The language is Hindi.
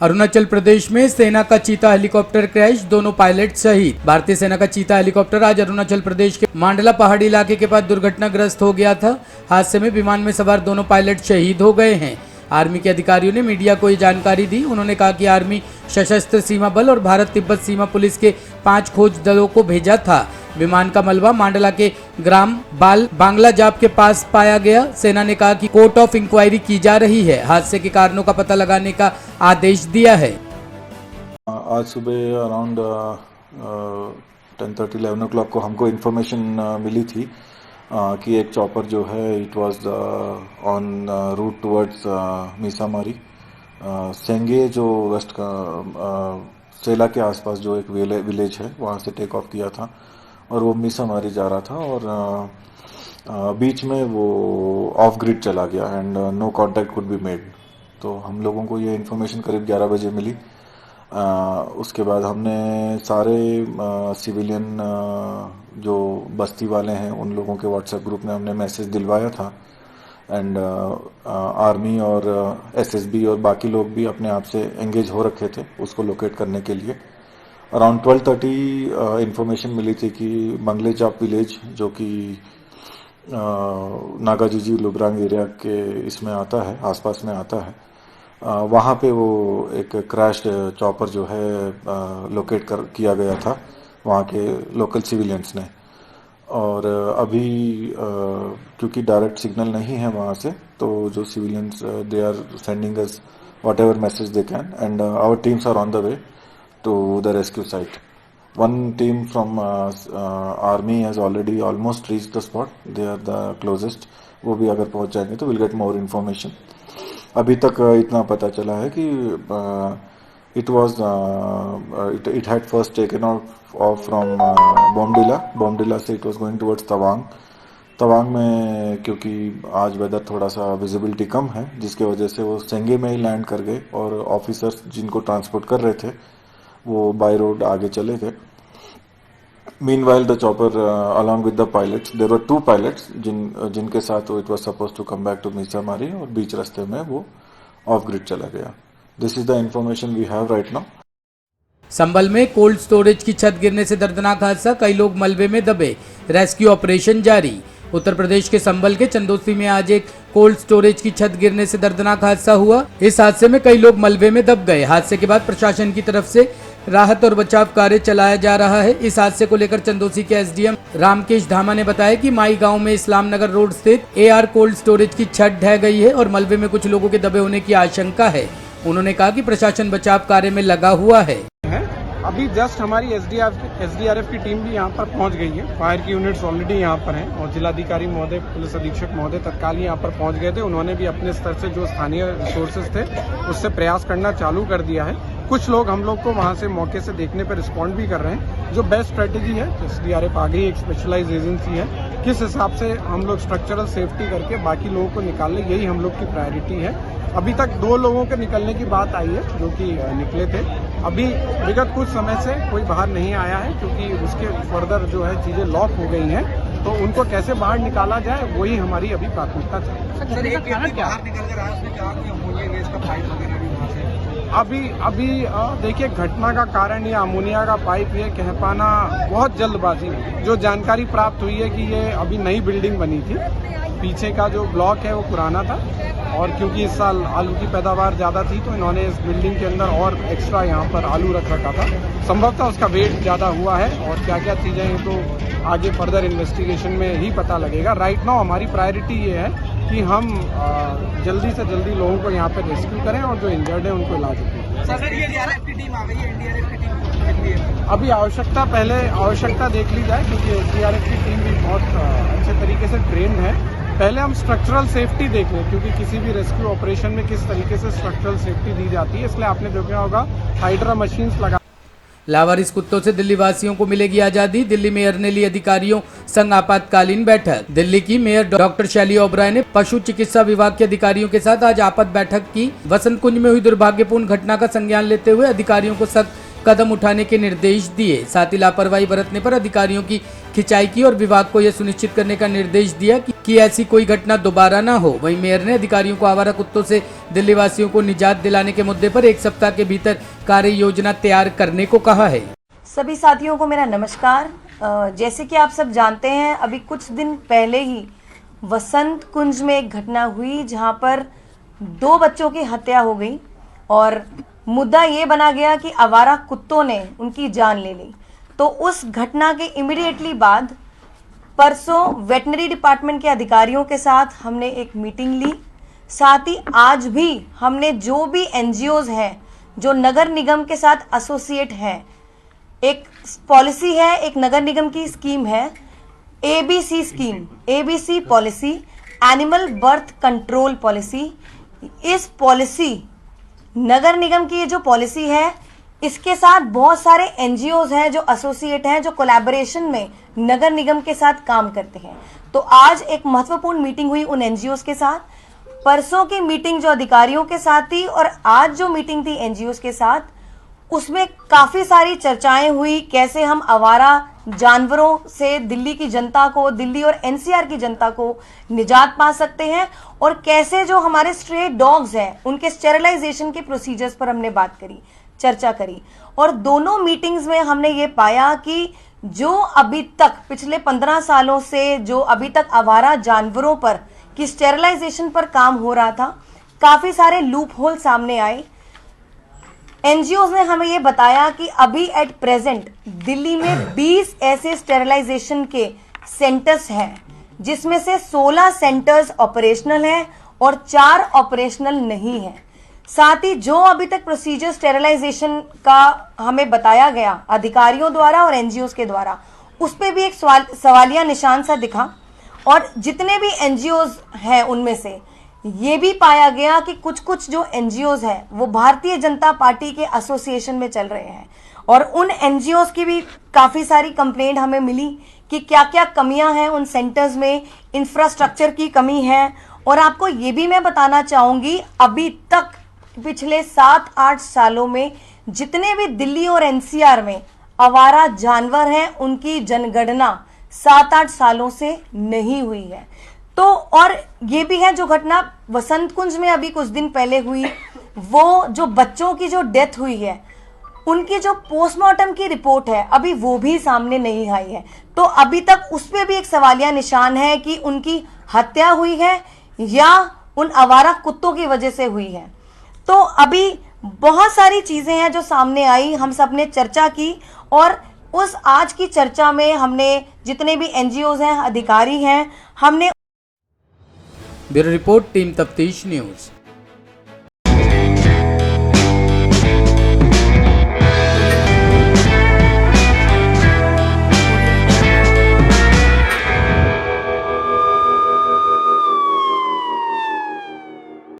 अरुणाचल प्रदेश में सेना का चीता हेलीकॉप्टर क्रैश, दोनों पायलट शहीद। भारतीय सेना का चीता हेलीकॉप्टर आज अरुणाचल प्रदेश के मांडला पहाड़ी इलाके के पास दुर्घटनाग्रस्त हो गया था। हादसे में विमान में सवार दोनों पायलट शहीद हो गए हैं। आर्मी के अधिकारियों ने मीडिया को ये जानकारी दी। उन्होंने कहा कि आर्मी सशस्त्र सीमा बल और भारत तिब्बत सीमा पुलिस के 5 खोज दलों को भेजा था। विमान का मलबा मांडला के ग्राम बांग्ला जाप के पास पाया गया। सेना ने कहा कि कोर्ट ऑफ इंक्वायरी की जा रही है। हादसे के कारणों का पता लगाने का आदेश दिया है। आज सुबह अराउंड 10:30-11 o'clock को हमको इन्फॉर्मेशन मिली थी कि एक चॉपर जो है it was on route towards Misamari सेंगे, जो वेस्ट का सेला के आसपास जो एक विलेज है वहाँ से टेक ऑफ किया था और वो मीसामारी जा रहा था और बीच में वो ऑफ ग्रिड चला गया and no contact could be made. तो हम लोगों को ये इन्फॉर्मेशन करीब 11 बजे मिली। उसके बाद हमने सारे सिविलियन जो बस्ती वाले हैं उन लोगों के व्हाट्सएप ग्रुप में हमने मैसेज दिलवाया था एंड आर्मी और एसएसबी और बाकी लोग भी अपने आप से एंगेज हो रखे थे उसको लोकेट करने के लिए। अराउंड 12:30 इन्फॉर्मेशन मिली थी कि बंगले जाप विलेज जो कि नागाजीजी लुब्रांग एरिया के इसमें आता है, आसपास में आता है, वहाँ पे वो एक क्रैश चॉपर जो है लोकेट किया गया था वहाँ के लोकल सिविलियंस ने। और अभी क्योंकि डायरेक्ट सिग्नल नहीं है वहाँ से, तो जो civilians they are sending us whatever message they can and our teams are on the way to the rescue site. One team from army has already almost reached the spot. They are the closest. वो भी अगर पहुंच जाएंगे तो we'll get more information. अभी तक इतना पता चला है कि it had first taken off from Bomdila से it was going towards Tawang में, क्योंकि आज वेदर थोड़ा सा विजिबिलिटी कम है जिसके वजह से वो सेंगे में ही लैंड कर गए और ऑफिसर्स जिनको ट्रांसपोर्ट कर रहे थे वो बाय रोड आगे चले गए। Meanwhile the chopper along with the pilots, there were 2 pilots जिनके साथ it was suppose to come back to Misamari और बीच रास्ते में वो ऑफ ग्रिड चला गया। This is the information we have right now. Sambhal में कोल्ड स्टोरेज की छत गिरने से दर्दनाक हादसा, कई लोग मलबे में दबे, रेस्क्यू ऑपरेशन जारी। उत्तर प्रदेश के संभल के चंदोसी में आज एक कोल्ड स्टोरेज की छत गिरने से दर्दनाक हादसा हुआ। इस हादसे में कई लोग मलबे में दब गए। हादसे के बाद प्रशासन की तरफ से राहत और बचाव कार्य चलाया जा रहा है। इस हादसे को लेकर चंदोसी के एसडीएम रामकेश धामा ने बताया कि माई गांव में इस्लाम नगर रोड स्थित एआर कोल्ड स्टोरेज की छत ढह गई है और मलबे में कुछ लोगों के दबे होने की आशंका है। उन्होंने कहा कि प्रशासन बचाव कार्य में लगा हुआ है। अभी जस्ट हमारी एसडीआरएफ की टीम भी यहाँ पर पहुँच गई है। फायर की यूनिट्स ऑलरेडी यहाँ पर हैं और जिलाधिकारी महोदय, पुलिस अधीक्षक महोदय तत्काल यहाँ पर पहुँच गए थे। उन्होंने भी अपने स्तर से जो स्थानीय रिसोर्सेज थे उससे प्रयास करना चालू कर दिया है। कुछ लोग हम लोग को वहाँ से मौके से देखने पर रिस्पॉन्ड भी कर रहे हैं। जो बेस्ट स्ट्रेटेजी है, एसडीआरएफ आ गई, एक स्पेशलाइज एजेंसी है, किस हिसाब से हम लोग स्ट्रक्चरल सेफ्टी करके बाकी लोगों को निकाल लें, यही हम लोग की प्रायोरिटी है। अभी तक 2 लोगों के निकलने की बात आई है जो कि निकले थे। अभी विगत कुछ समय से कोई बाहर नहीं आया है क्योंकि उसके फर्दर जो है चीजें लॉक हो गई हैं, तो उनको कैसे बाहर निकाला जाए वही हमारी अभी प्राथमिकता है। अभी देखिए, घटना का कारण ये अमोनिया का पाइप ये कह पाना बहुत जल्दबाजी है। जो जानकारी प्राप्त हुई है कि ये अभी नई बिल्डिंग बनी थी, पीछे का जो ब्लॉक है वो पुराना था और क्योंकि इस साल आलू की पैदावार ज़्यादा थी तो इन्होंने इस बिल्डिंग के अंदर और एक्स्ट्रा यहाँ पर आलू रख रखा था। संभवतः उसका वेट ज़्यादा हुआ है और क्या क्या चीज़ें हैं तो आगे फर्दर इन्वेस्टिगेशन में ही पता लगेगा। राइट नाउ हमारी प्रायोरिटी ये है कि हम जल्दी से जल्दी लोगों को यहाँ पे रेस्क्यू करें और जो इंजर्ड है उनको इलाज दें। सर, एसडीआरएफ की टीम आ गई है, एनडीआरएफ की टीम कितनी है? अभी आवश्यकता देख ली जाए क्योंकि एसडीआरएफ की टीम भी बहुत अच्छे तरीके से ट्रेंड है। पहले हम स्ट्रक्चरल सेफ्टी देख लें क्योंकि किसी भी रेस्क्यू ऑपरेशन में किस तरीके से स्ट्रक्चरल सेफ्टी दी जाती है, इसलिए आपने देखा होगा हाइड्रा मशीन्स लगा। लावारिस कुत्तों से दिल्ली वासियों को मिलेगी आजादी, दिल्ली मेयर ने ली अधिकारियों संग आपातकालीन बैठक। दिल्ली की मेयर डॉक्टर शैली ओबराय ने पशु चिकित्सा विभाग के अधिकारियों के साथ आज आपात बैठक की। वसंत कुंज में हुई दुर्भाग्यपूर्ण घटना का संज्ञान लेते हुए अधिकारियों को सख्त कदम उठाने के निर्देश दिए। साथ ही लापरवाही बरतने पर अधिकारियों की खिंचाई की और विभाग को यह सुनिश्चित करने का निर्देश दिया कि कि ऐसी कोई घटना दोबारा न हो। वहीं मेयर ने अधिकारियों को आवारा कुत्तों से दिल्ली वासियों को निजात दिलाने के मुद्दे पर 1 सप्ताह के भीतर कार्य योजना तैयार करने को कहा है। सभी साथियों को मेरा नमस्कार। जैसे कि आप सब जानते हैं, अभी कुछ दिन पहले ही वसंत कुंज में एक घटना हुई जहां पर 2 बच्चों की हत्या हो गई और मुद्दा ये बना गया कि आवारा कुत्तों ने उनकी जान ले ली। तो उस घटना के इमीडिएटली बाद परसों वेटनरी डिपार्टमेंट के अधिकारियों के साथ हमने एक मीटिंग ली। साथ ही आज भी हमने जो भी एनजीओज हैं जो नगर निगम के साथ एसोसिएट हैं, एक पॉलिसी है, एक नगर निगम की स्कीम है ABC scheme, ABC policy, animal birth control policy. इस पॉलिसी नगर निगम की ये जो पॉलिसी है, इसके साथ बहुत सारे एनजीओज हैं जो एसोसिएट हैं, जो कोलैबोरेशन में नगर निगम के साथ काम करते हैं। तो आज एक महत्वपूर्ण मीटिंग हुई उन एनजीओज के साथ। परसों की मीटिंग जो अधिकारियों के साथ थी और आज जो मीटिंग थी एनजीओज के साथ, उसमें काफी सारी चर्चाएं हुई। कैसे हम आवारा जानवरों से दिल्ली की जनता को, दिल्ली और एनसीआर की जनता को निजात पा सकते हैं और कैसे जो हमारे स्ट्रे डॉग्स हैं उनके स्टेरिलाइजेशन के प्रोसीजर्स पर हमने बात करी, चर्चा करी। और दोनों मीटिंग्स में हमने ये पाया कि जो अभी तक पिछले 15 सालों से जो अभी तक आवारा जानवरों पर की स्टेरिलाइजेशन पर काम हो रहा था, काफी सारे लूप होल सामने आए। एनजीओज ने हमें ये बताया कि अभी एट प्रेजेंट दिल्ली में 20 ऐसे स्टेरिलाइजेशन के सेंटर्स हैं, जिसमें से 16 सेंटर्स ऑपरेशनल हैं और 4 ऑपरेशनल नहीं हैं। साथ ही जो अभी तक प्रोसीजर स्टेरिलाइजेशन का हमें बताया गया अधिकारियों द्वारा और एनजीओज के द्वारा, उस पर भी एक सवालिया निशान सा दिखा। और जितने भी एनजीओज हैं उनमें से ये भी पाया गया कि कुछ जो एनजीओज हैं वो भारतीय जनता पार्टी के एसोसिएशन में चल रहे हैं। और उन एनजीओज की भी काफ़ी सारी कंप्लेंट हमें मिली कि क्या क्या कमियां हैं उन सेंटर्स में, इंफ्रास्ट्रक्चर की कमी है। और आपको ये भी मैं बताना चाहूँगी, अभी तक पिछले 7-8 सालों में जितने भी दिल्ली और एनसीआर में आवारा जानवर हैं, उनकी जनगणना 7-8 सालों से नहीं हुई है। तो और ये भी है जो घटना वसंत कुंज में अभी कुछ दिन पहले हुई, वो जो बच्चों की जो डेथ हुई है, उनकी जो पोस्टमार्टम की रिपोर्ट है अभी वो भी सामने नहीं आई है। तो अभी तक उस पर भी एक सवालिया निशान है कि उनकी हत्या हुई है या उन आवारा कुत्तों की वजह से हुई है। तो अभी बहुत सारी चीजें हैं जो सामने आई, हम सब ने चर्चा की और उस आज की चर्चा में हमने जितने भी एनजीओज हैं, अधिकारी हैं, हमने। ब्यूरो रिपोर्ट, टीम तफ्तीश न्यूज।